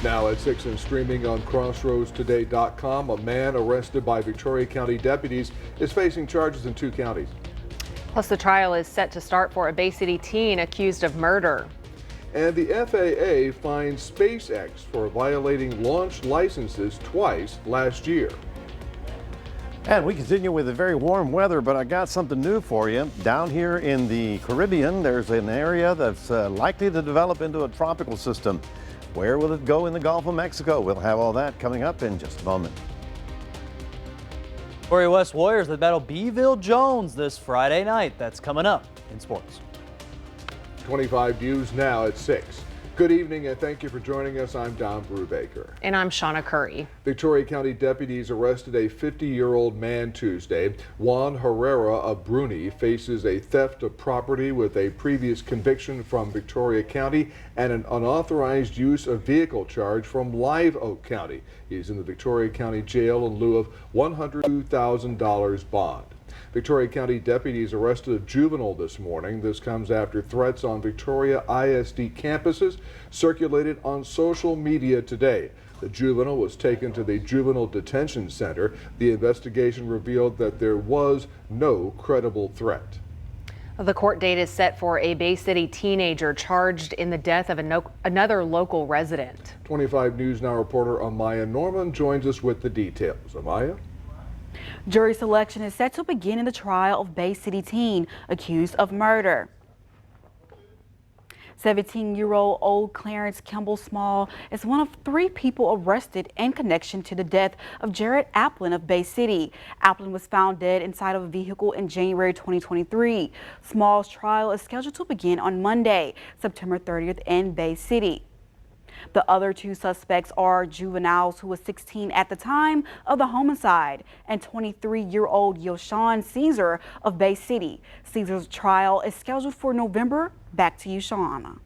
Now at 6 and streaming on crossroadstoday.com, a man arrested by Victoria County deputies is facing charges in 2 counties. Plus, the trial is set to start for a Bay City teen accused of murder. And the FAA fined SpaceX for violating launch licenses twice last year. And we continue with the very warm weather, but I got something new for you. Down here in the Caribbean, there's an area that's likely to develop into a tropical system. Where will it go in the Gulf of Mexico? We'll have all that coming up in just a moment. Currie West Warriors that battle Beeville Jones this Friday night. That's coming up in sports. 25 News now at 6. Good evening and thank you for joining us. I'm Brubaker. And I'm Shawna Currie. Victoria County deputies arrested a 50-year-old man Tuesday. Juan Herrera of Bruni faces a theft of property with a previous conviction from Victoria County and an unauthorized use of vehicle charge from Live Oak County. He's in the Victoria County Jail in lieu of $102,000 bond. Victoria County deputies arrested a juvenile this morning. This comes after threats on Victoria ISD campuses circulated on social media today. The juvenile was taken to the Juvenile Detention Center. The investigation revealed that there was no credible threat. The court date is set for a Bay City teenager charged in the death of another local resident. 25 News Now reporter Amaya Norman joins us with the details. Amaya? Jury selection is set to begin in the trial of Bay City teen accused of murder. 17-year-old Clarence Kimball Small is one of 3 people arrested in connection to the death of Jared Applin of Bay City. Applin was found dead inside of a vehicle in January 2023. Small's trial is scheduled to begin on Monday, September 30th in Bay City. The other 2 suspects are juveniles who was 16 at the time of the homicide and 23-year-old Yoshan Caesar of Bay City. Caesar's trial is scheduled for November. Back to you, Shawna.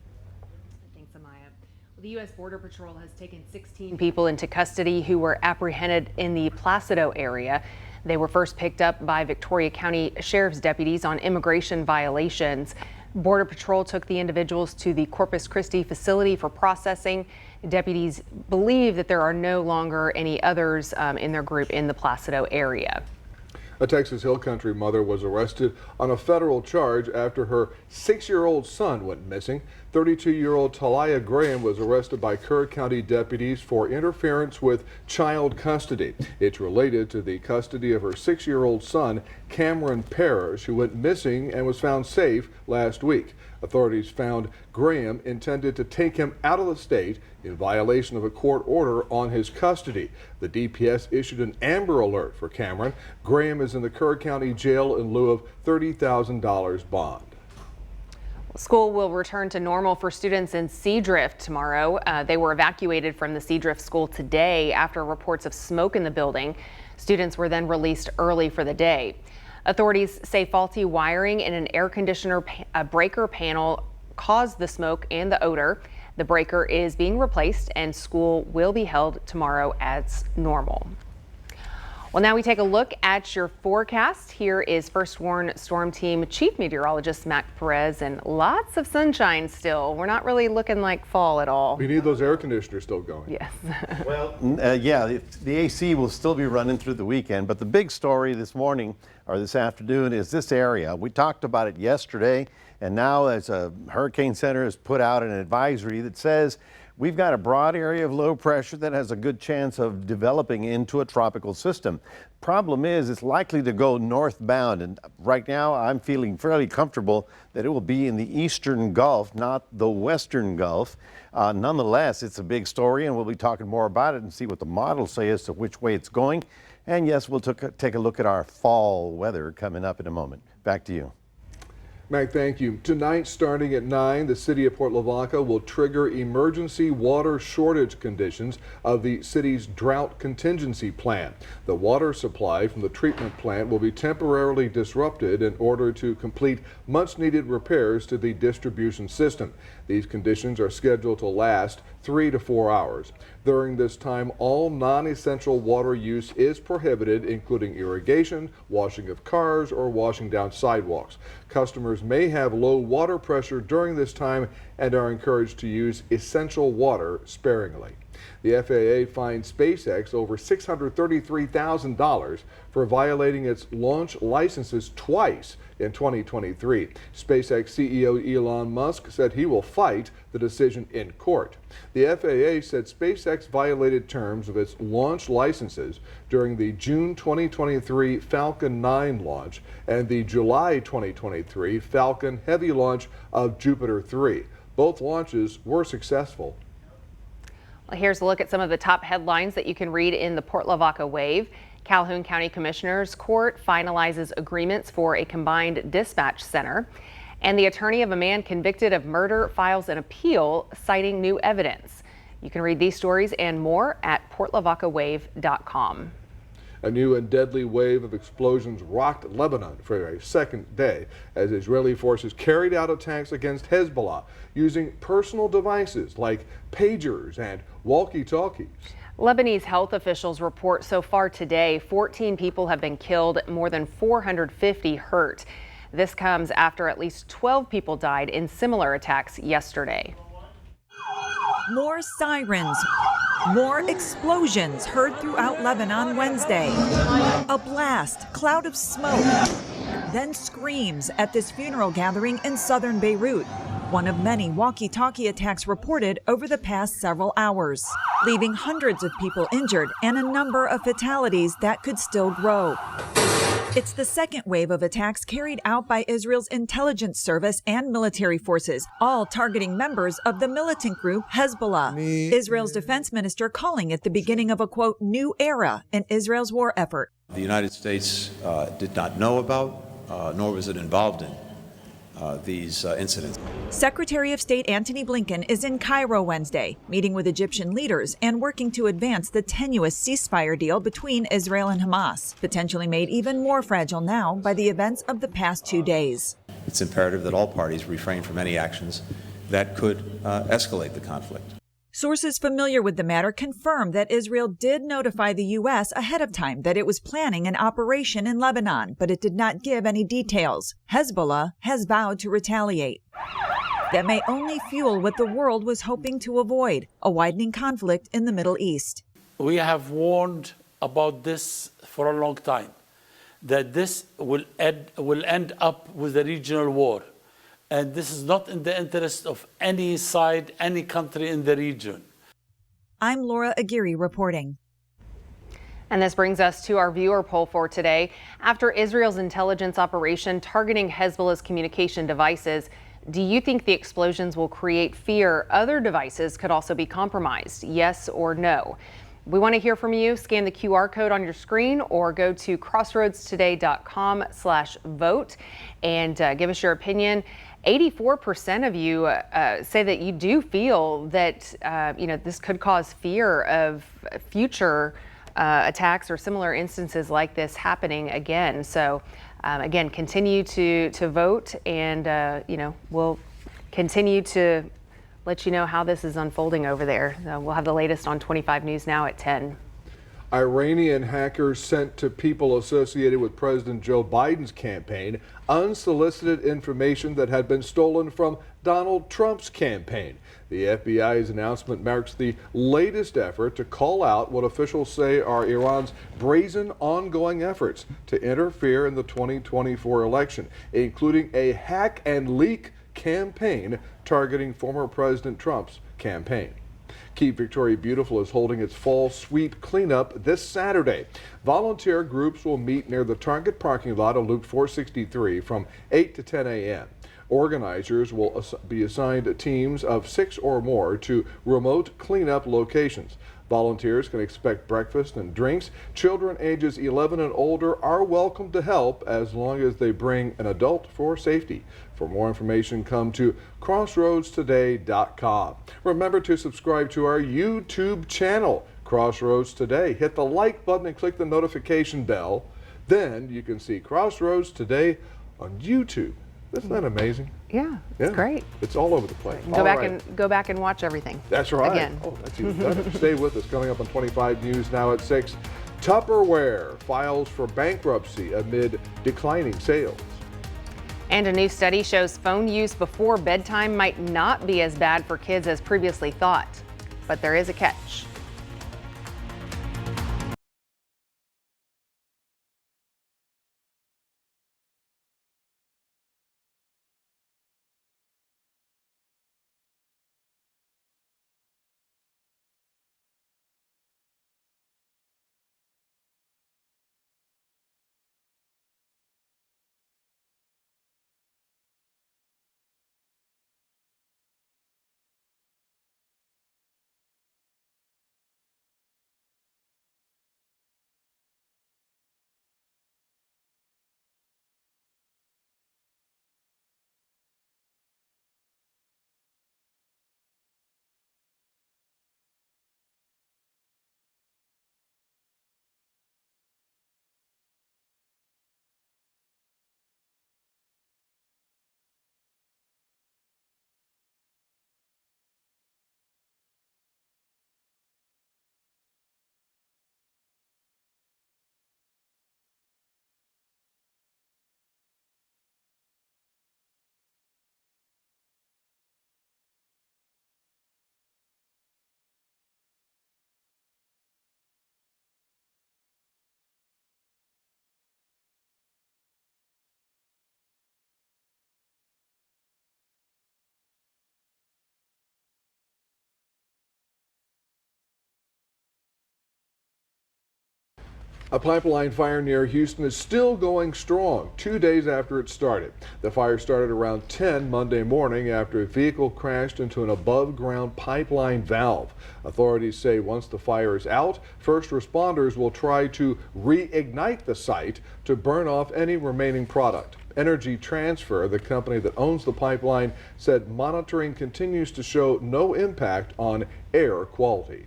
Thanks, Amaya. The U.S. Border Patrol has taken 16 people into custody who were apprehended in the Placido area. They were first picked up by Victoria County Sheriff's deputies on immigration violations. Border Patrol took the individuals to the Corpus Christi facility for processing. Deputies believe that there are no longer any others in their group in the Placido area. A Texas Hill Country mother was arrested on a federal charge after her 6-year-old son went missing. 32-year-old Talia Graham was arrested by Currie County deputies for interference with child custody. It's related to the custody of her 6-year-old son, Cameron Parrish, who went missing and was found safe last week. Authorities found Graham intended to take him out of the state in violation of a court order on his custody. The DPS issued an Amber Alert for Cameron. Graham is in the Currie County Jail in lieu of $30,000 bond. School will return to normal for students in Seadrift tomorrow. They were evacuated from the Seadrift school today after reports of smoke in the building. Students were then released early for the day. Authorities say faulty wiring in an air conditioner breaker panel caused the smoke and the odor. The breaker is being replaced and school will be held tomorrow as normal. Well, now we take a look at your forecast. Here is First Warn Storm Team Chief Meteorologist Mac Perez, and lots of sunshine still. We're not really looking like fall at all. We need those air conditioners still going. Yes. Well, yeah, the AC will still be running through the weekend, but the big story this morning or this afternoon is this area. We talked about it yesterday, and now as a Hurricane Center has put out an advisory that says we've got a broad area of low pressure that has a good chance of developing into a tropical system. Problem is, it's likely to go northbound, and right now I'm feeling fairly comfortable that it will be in the eastern Gulf, not the western Gulf. Nonetheless, it's a big story, and we'll be talking more about it and see what the models say as to which way it's going. And yes, we'll take a look at our fall weather coming up in a moment. Back to you. Mac, thank you. Tonight, starting at 9, the city of Port Lavaca will trigger emergency water shortage conditions of the city's drought contingency plan. The water supply from the treatment plant will be temporarily disrupted in order to complete much-needed repairs to the distribution system. These conditions are scheduled to last 3 to 4 hours. During this time, all non-essential water use is prohibited, including irrigation, washing of cars, or washing down sidewalks. Customers may have low water pressure during this time and are encouraged to use essential water sparingly. The FAA fined SpaceX over $633,000 for violating its launch licenses twice in 2023. SpaceX CEO Elon Musk said he will fight the decision in court. The FAA said SpaceX violated terms of its launch licenses during the June 2023 Falcon 9 launch and the July 2023 Falcon Heavy launch of Jupiter 3. Both launches were successful. Well, here's a look at some of the top headlines that you can read in the Port Lavaca Wave. Calhoun County Commissioner's Court finalizes agreements for a combined dispatch center. And the attorney of a man convicted of murder files an appeal citing new evidence. You can read these stories and more at portlavacawave.com. A new and deadly wave of explosions rocked Lebanon for a second day as Israeli forces carried out attacks against Hezbollah using personal devices like pagers and walkie-talkies. Lebanese health officials report so far today 14 people have been killed, more than 450 hurt. This comes after at least 12 people died in similar attacks yesterday. More sirens, more explosions heard throughout Lebanon Wednesday. A blast, cloud of smoke, then screams at this funeral gathering in southern Beirut. One of many walkie-talkie attacks reported over the past several hours, leaving hundreds of people injured and a number of fatalities that could still grow. It's the second wave of attacks carried out by Israel's intelligence service and military forces, all targeting members of the militant group Hezbollah. Israel's defense minister calling it the beginning of a, quote, new era in Israel's war effort. The United States did not know about, nor was it involved in these incidents. Secretary of State Antony Blinken is in Cairo Wednesday, meeting with Egyptian leaders and working to advance the tenuous ceasefire deal between Israel and Hamas, potentially made even more fragile now by the events of the past 2 days. It's imperative that all parties refrain from any actions that could escalate the conflict. Sources familiar with the matter confirm that Israel did notify the U.S. ahead of time that it was planning an operation in Lebanon, but it did not give any details. Hezbollah has vowed to retaliate. That may only fuel what the world was hoping to avoid, a widening conflict in the Middle East. We have warned about this for a long time, that this will end up with a regional war. And this is not in the interest of any side, any country in the region. I'm Laura Aguirre reporting. And this brings us to our viewer poll for today. After Israel's intelligence operation targeting Hezbollah's communication devices, do you think the explosions will create fear other devices could also be compromised? Yes or no? We want to hear from you. Scan the QR code on your screen or go to crossroadstoday.com/vote and give us your opinion. 84% of you say that you do feel that this could cause fear of future attacks or similar instances like this happening again. So again, continue to vote, and we'll continue to let you know how this is unfolding over there. We'll have the latest on 25 News Now at 10. Iranian hackers sent to people associated with President Joe Biden's campaign unsolicited information that had been stolen from Donald Trump's campaign. The FBI's announcement marks the latest effort to call out what officials say are Iran's brazen ongoing efforts to interfere in the 2024 election, including a hack and leak campaign targeting former President Trump's campaign. Keep Victoria Beautiful is holding its fall sweep cleanup this Saturday. Volunteer groups will meet near the Target parking lot of Loop 463 from 8 to 10 a.m. Organizers will be assigned teams of 6 or more to remote cleanup locations. Volunteers can expect breakfast and drinks. Children ages 11 and older are welcome to help as long as they bring an adult for safety. For more information, come to crossroadstoday.com. Remember to subscribe to our YouTube channel, Crossroads Today. Hit the like button and click the notification bell. Then you can see Crossroads Today on YouTube. Isn't that amazing? Yeah, it's great. It's all over the place. Go back and watch everything. That's right. Again. Oh, that's even better. Stay with us. Coming up on 25 News Now at 6. Tupperware files for bankruptcy amid declining sales. And a new study shows phone use before bedtime might not be as bad for kids as previously thought. but there is a catch. A pipeline fire near Houston is still going strong 2 days after it started. The fire started around 10 Monday morning after a vehicle crashed into an above-ground pipeline valve. Authorities say once the fire is out, first responders will try to reignite the site to burn off any remaining product. Energy Transfer, the company that owns the pipeline, said monitoring continues to show no impact on air quality.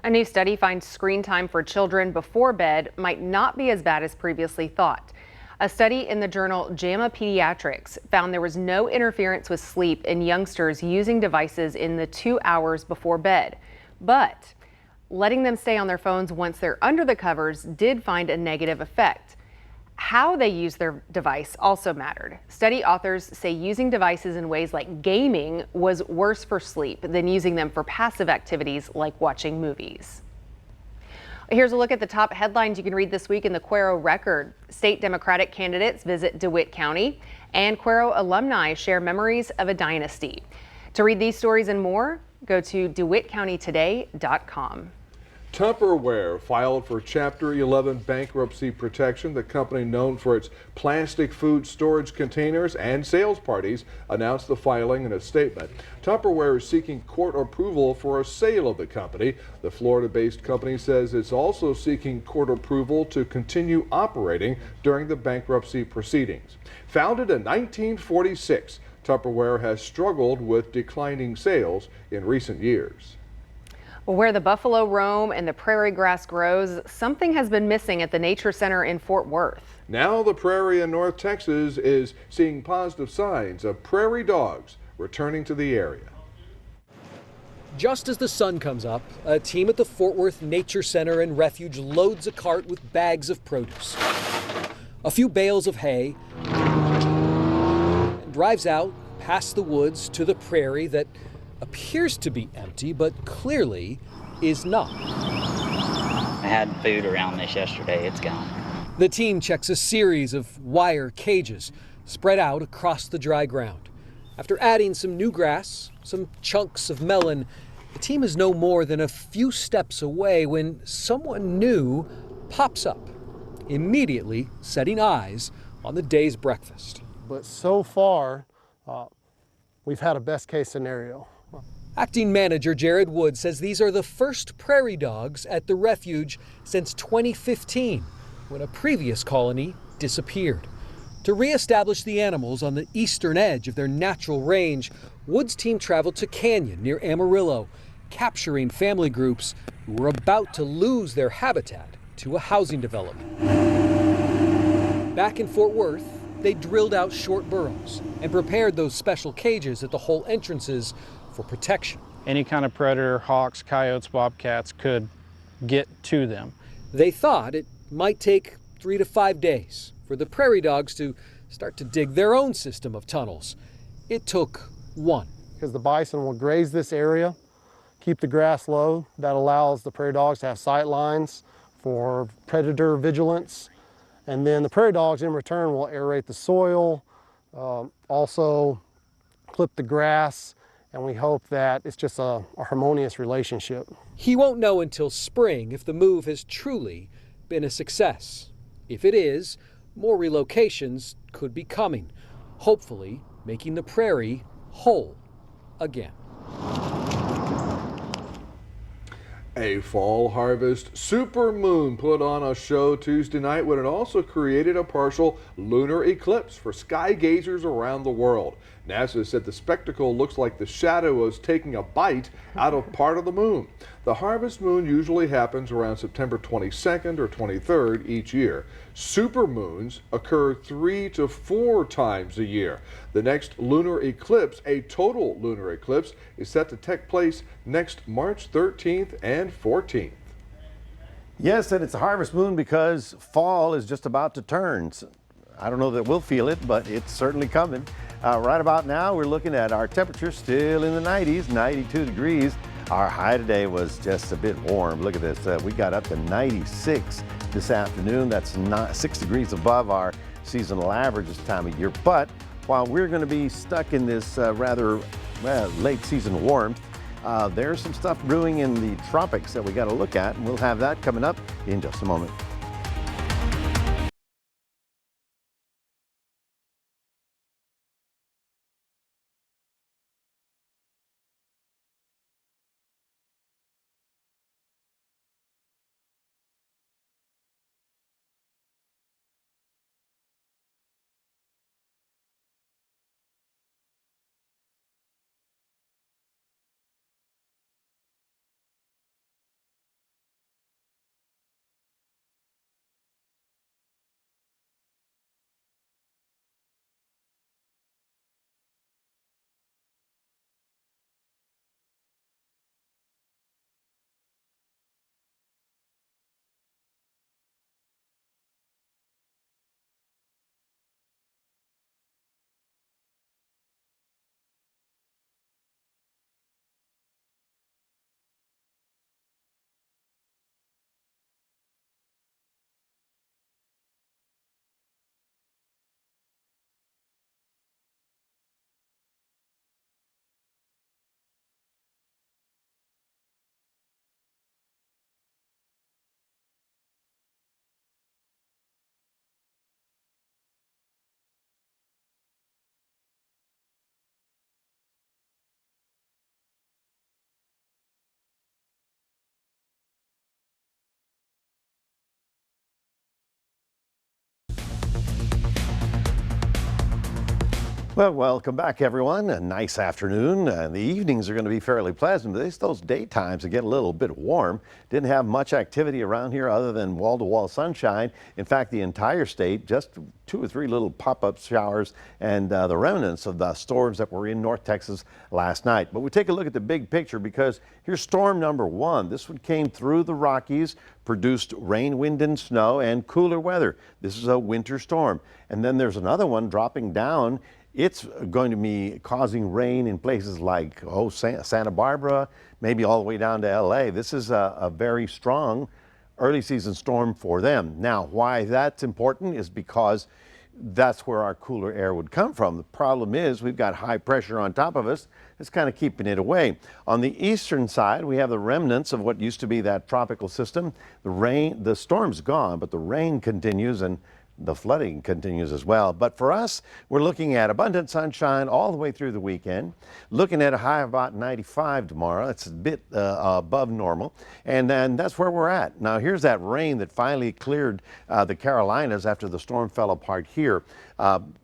A new study finds screen time for children before bed might not be as bad as previously thought. A study in the journal JAMA Pediatrics found there was no interference with sleep in youngsters using devices in the 2 hours before bed. But letting them stay on their phones once they're under the covers did find a negative effect. How they use their device also mattered. Study authors say using devices in ways like gaming was worse for sleep than using them for passive activities like watching movies. Here's a look at the top headlines you can read this week in the Cuero Record. State Democratic candidates visit DeWitt County, and Cuero alumni share memories of a dynasty. To read these stories and more, go to DeWittCountyToday.com. Tupperware filed for Chapter 11 bankruptcy protection. The company, known for its plastic food storage containers and sales parties, announced the filing in a statement. Tupperware is seeking court approval for a sale of the company. The Florida-based company says it's also seeking court approval to continue operating during the bankruptcy proceedings. Founded in 1946, Tupperware has struggled with declining sales in recent years. Where the buffalo roam and the prairie grass grows, something has been missing at the Nature Center in Fort Worth. Now the prairie in North Texas is seeing positive signs of prairie dogs returning to the area. Just as the sun comes up, a team at the Fort Worth Nature Center and Refuge loads a cart with bags of produce, a few bales of hay, and drives out past the woods to the prairie that appears to be empty, but clearly is not. I had food around this yesterday. It's gone. The team checks a series of wire cages spread out across the dry ground. After adding some new grass, some chunks of melon, the team is no more than a few steps away when someone new pops up, immediately setting eyes on the day's breakfast. But so far, we've had a best case scenario. Acting manager Jared Wood says these are the first prairie dogs at the refuge since 2015, when a previous colony disappeared. To reestablish the animals on the eastern edge of their natural range, Wood's team traveled to Canyon near Amarillo, capturing family groups who were about to lose their habitat to a housing development. Back in Fort Worth, they drilled out short burrows and prepared those special cages at the hole entrances for protection. Any kind of predator, hawks, coyotes, bobcats could get to them. They thought it might take 3 to 5 days for the prairie dogs to start to dig their own system of tunnels. It took one. Because the bison will graze this area, keep the grass low. That allows the prairie dogs to have sight lines for predator vigilance. And then the prairie dogs in return will aerate the soil, also clip the grass, and we hope that it's just a harmonious relationship. He won't know until spring if the move has truly been a success. If it is, more relocations could be coming, hopefully making the prairie whole again. A fall harvest supermoon put on a show Tuesday night when it also created a partial lunar eclipse for sky gazers around the world. NASA said the spectacle looks like the shadow is taking a bite out of part of the moon. The harvest moon usually happens around September 22nd or 23rd each year. Supermoons occur 3 to 4 times a year. The next lunar eclipse, a total lunar eclipse, is set to take place next March 13th and 14th. Yes, and it's a harvest moon because fall is just about to turn. I don't know that we'll feel it, but it's certainly coming. Right about now, we're looking at our temperature still in the 90s, 92 degrees. Our high today was just a bit warm. Look at this. We got up to 96 this afternoon. That's 6 degrees above our seasonal average this time of year. But while we're going to be stuck in this rather late season warmth, there's some stuff brewing in the tropics that we got to look at, and we'll have that coming up in just a moment. Well, welcome back, everyone. A nice afternoon. The evenings are going to be fairly pleasant, but it's those daytimes that get a little bit warm. Didn't have much activity around here other than wall-to-wall sunshine. In fact, the entire state, just 2 or 3 little pop-up showers and the remnants of the storms that were in North Texas last night. But we take a look at the big picture because here's storm number 1. This one came through the Rockies, produced rain, wind, and snow, and cooler weather. This is a winter storm. And then there's another one dropping down. It's going to be causing rain in places like Santa Barbara, maybe all the way down to LA. This is a very strong early season storm for them. Now, why that's important is because that's where our cooler air would come from. The problem is we've got high pressure on top of us. It's kind of keeping it away. On the eastern side, we have the remnants of what used to be that tropical system. The storm's gone, but the rain continues and the flooding continues as well. But for us, we're looking at abundant sunshine all the way through the weekend, looking at a high of about 95 tomorrow. It's a bit above normal, and then that's where we're at. Now, here's that rain that finally cleared the Carolinas after the storm fell apart here.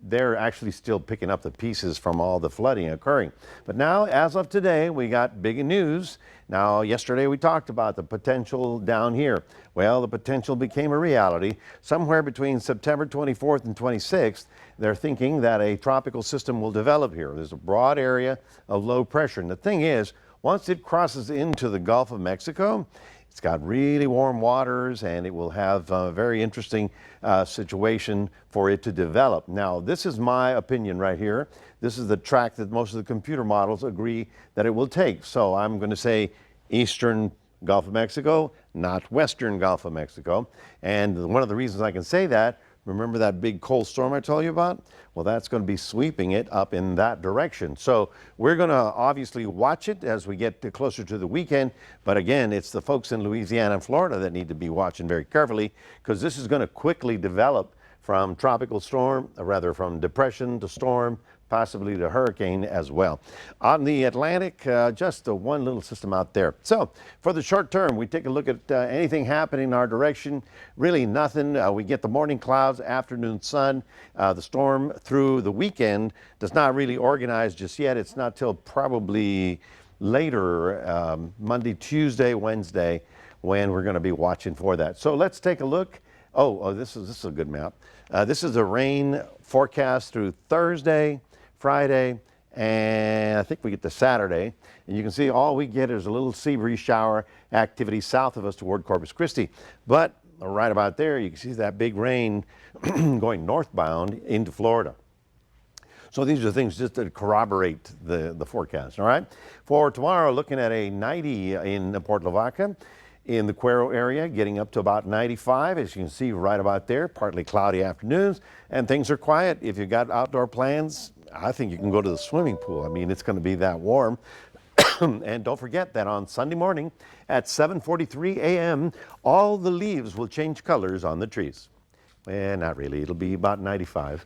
They're actually still picking up the pieces from all the flooding occurring. But now, as of today, we got big news. Now, yesterday we talked about the potential down here. Well, the potential became a reality. Somewhere between September 24th and 26th, they're thinking that a tropical system will develop here. There's a broad area of low pressure. And the thing is, once it crosses into the Gulf of Mexico, it's got really warm waters and it will have a very interesting situation for it to develop. Now, this is my opinion right here. This is the track that most of the computer models agree that it will take. So I'm going to say eastern Gulf of Mexico, not western Gulf of Mexico. And one of the reasons I can say that, remember that big cold storm I told you about? Well, that's going to be sweeping it up in that direction. So we're going to obviously watch it as we get closer to the weekend. But again, it's the folks in Louisiana and Florida that need to be watching very carefully, because this is going to quickly develop from tropical storm, or rather from depression to storm, possibly to hurricane as well. On the Atlantic, just one little system out there. So for the short term, we take a look at anything happening in our direction. Really nothing. We get the morning clouds, afternoon sun. The storm through the weekend does not really organize just yet. It's not till probably later, Monday, Tuesday, Wednesday, when we're going to be watching for that. So let's take a look. This is a good map. This is the rain forecast through Thursday, Friday, and I think we get to Saturday. And you can see all we get is a little sea breeze shower activity south of us toward Corpus Christi. But right about there, you can see that big rain going northbound into Florida. So these are things just to corroborate the forecast, all right? For tomorrow, looking at a 90 in Port Lavaca. In the Cuero area, getting up to about 95, as you can see right about there. Partly cloudy afternoons, and things are quiet. If you've got outdoor plans, I think you can go to the swimming pool. I mean, it's going to be that warm. And don't forget that on Sunday morning at 7:43 a.m., all the leaves will change colors on the trees. Well, not really. It'll be about 95.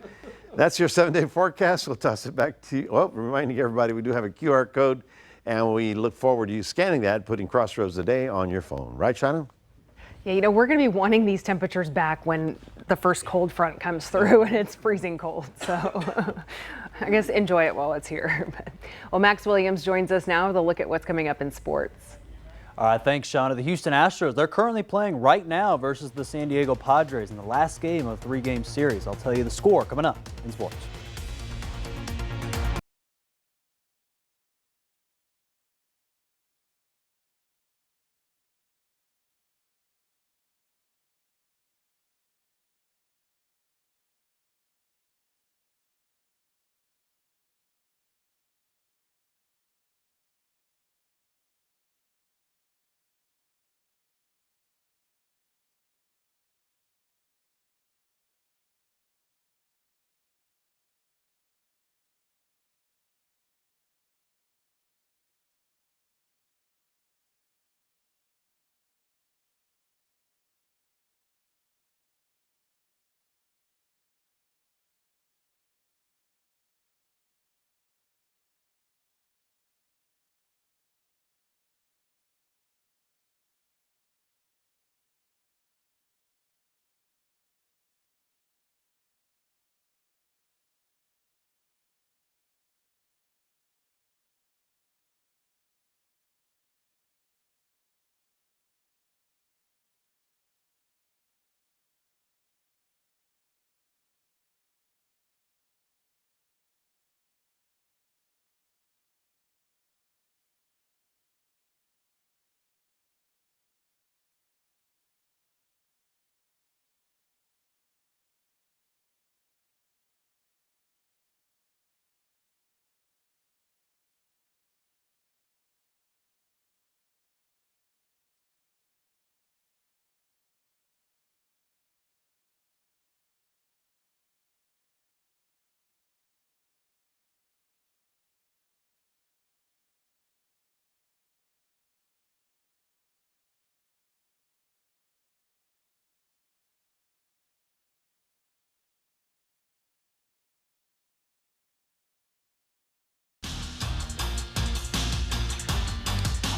That's your 7-day forecast. We'll toss it back to you. Oh, reminding everybody, we do have a QR code. And we look forward to you scanning that, putting Crossroads Today on your phone. Right, Shawna? Yeah, you know, we're going to be wanting these temperatures back when the first cold front comes through and it's freezing cold. So I guess enjoy it while it's here. Well, Max Williams joins us now with a look at what's coming up in sports. All right, thanks, Shawna. The Houston Astros, they're currently playing right now versus the San Diego Padres in the last game of a 3-game series. I'll tell you the score coming up in sports.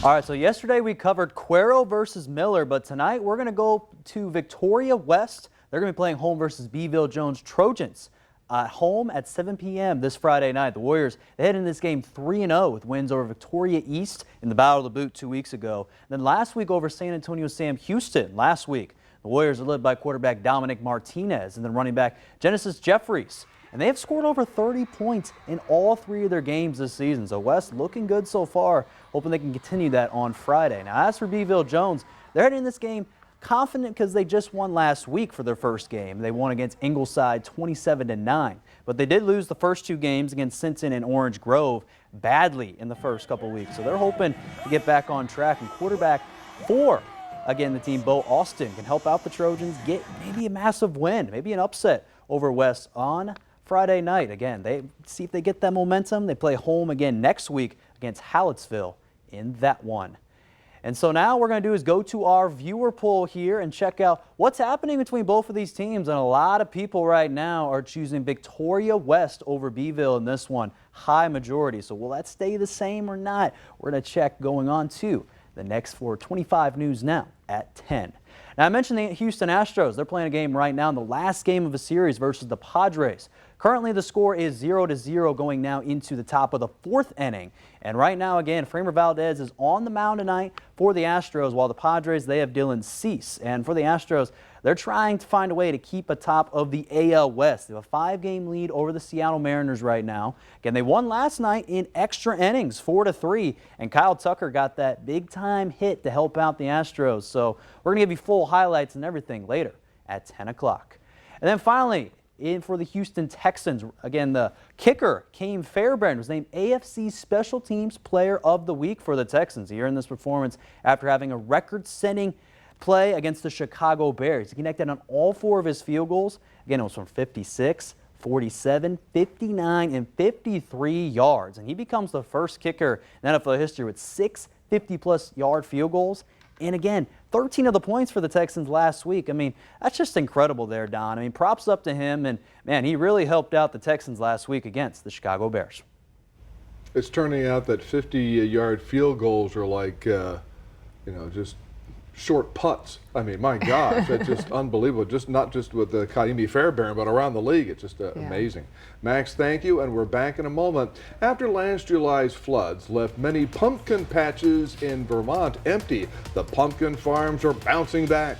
All right, so yesterday we covered Cuero versus Miller, but tonight we're going to go to Victoria West. They're going to be playing home versus Beeville Jones Trojans home at 7 p.m. this Friday night. The Warriors, they head into this game 3-0 with wins over Victoria East in the Battle of the Boot 2 weeks ago. And then last week over San Antonio Sam Houston last week. The Warriors are led by quarterback Dominic Martinez and then running back Genesis Jeffries. And they have scored over 30 points in all 3 of their games this season. So West looking good so far, hoping they can continue that on Friday. Now as for Beeville Jones, they're heading in this game confident because they just won last week for their first game. They won against Ingleside 27-9, but they did lose the first 2 games against Sinton and Orange Grove badly in the first couple weeks. So they're hoping to get back on track, and quarterback for, again, the team, Bo Austin, can help out the Trojans get maybe a massive win, maybe an upset over West on Friday night. Again, they see if they get that momentum. They play home again next week against Hallettsville in that one. And so now what we're going to do is go to our viewer poll here and check out what's happening between both of these teams. And a lot of people right now are choosing Victoria West over Beeville in this one, high majority. So will that stay the same or not? We're going to check going on to the next 425 News Now at 10. Now, I mentioned the Houston Astros. They're playing a game right now in the last game of a series versus the Padres. Currently, the score is 0-0 going now into the top of the 4th inning. And right now, again, Framer Valdez is on the mound tonight for the Astros, while the Padres, they have Dylan Cease. And for the Astros, they're trying to find a way to keep atop of the AL West. They have a 5-game lead over the Seattle Mariners right now. Again, they won last night in extra innings, 4-3. And Kyle Tucker got that big-time hit to help out the Astros. So we're going to give you full highlights and everything later at 10 o'clock. And then finally, in for the Houston Texans, again, the kicker, Kane Fairbairn, was named AFC Special Teams Player of the Week for the Texans here in this performance after having a record-setting play against the Chicago Bears. He connected on all 4 of his field goals. Again, it was from 56, 47, 59, and 53 yards. And he becomes the first kicker in NFL history with 6 50-plus yard field goals. And again, 13 of the points for the Texans last week. I mean, that's just incredible there, Don. I mean, props up to him. And, man, he really helped out the Texans last week against the Chicago Bears. It's turning out that 50-yard field goals are like, just short putts. I mean, my gosh, that's just unbelievable. Just not just with the Ka'imi Fairbairn, but around the league. It's just amazing. Max, thank you, and we're back in a moment. After last July's floods left many pumpkin patches in Vermont empty, the pumpkin farms are bouncing back.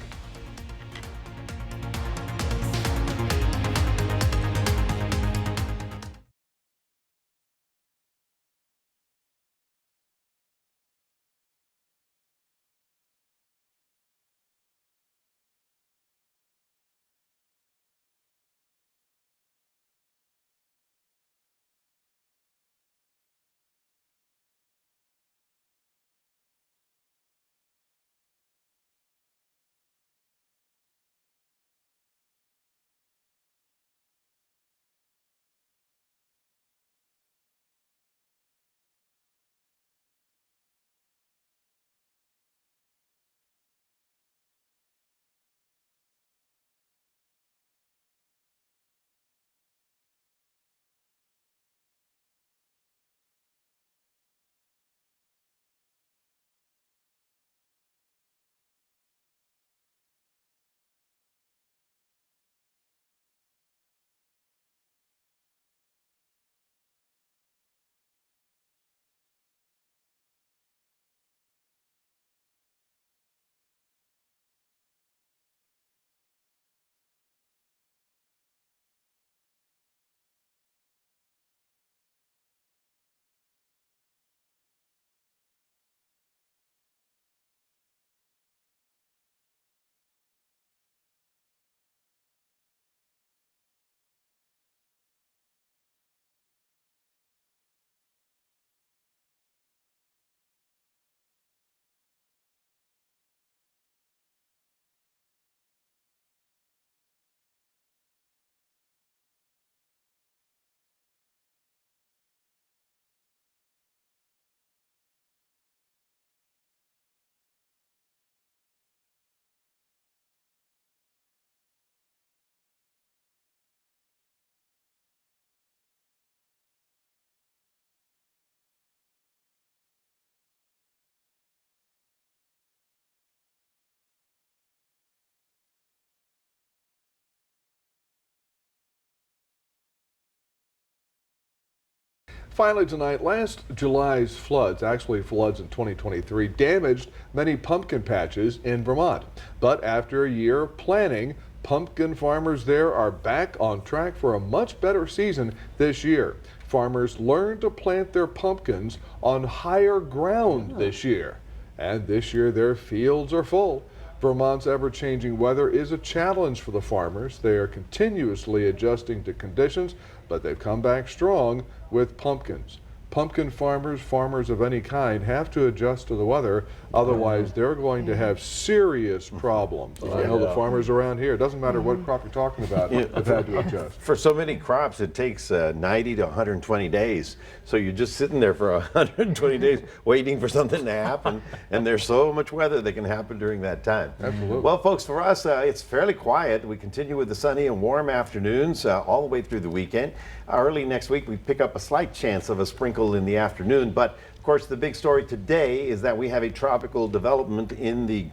Finally tonight, last July's floods, actually floods in 2023, damaged many pumpkin patches in Vermont. But after a year of planning, pumpkin farmers there are back on track for a much better season this year. Farmers learned to plant their pumpkins on higher ground this year. And this year their fields are full. Vermont's ever-changing weather is a challenge for the farmers. They are continuously adjusting to conditions, but they've come back strong with pumpkins. Pumpkin farmers of any kind have to adjust to the weather, otherwise they're going to have serious problems. I know the farmers around here, it doesn't matter what crop you're talking about, they've had to adjust. For so many crops, it takes 90 to 120 days. So you're just sitting there for 120 days waiting for something to happen, and there's so much weather that can happen during that time. Absolutely. Well, folks, for us, it's fairly quiet. We continue with the sunny and warm afternoons all the way through the weekend. Early next week, we pick up a slight chance of a sprinkle in the afternoon, but of course the big story today is that we have a tropical development in the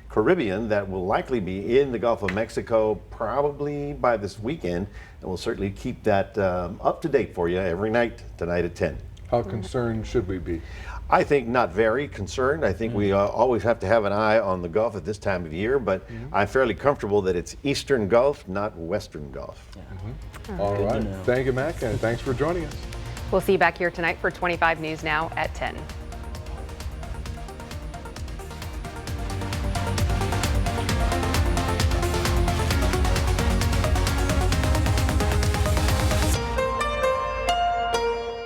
Caribbean that will likely be in the Gulf of Mexico probably by this weekend, and we'll certainly keep that up to date for you every night tonight at 10. How concerned should we be? I think not very concerned. I think we always have to have an eye on the Gulf at this time of year, but I'm fairly comfortable that it's Eastern Gulf, not Western Gulf. All right. Thank you, Mac, and thanks for joining us. We'll see you back here tonight for 25 News Now at 10.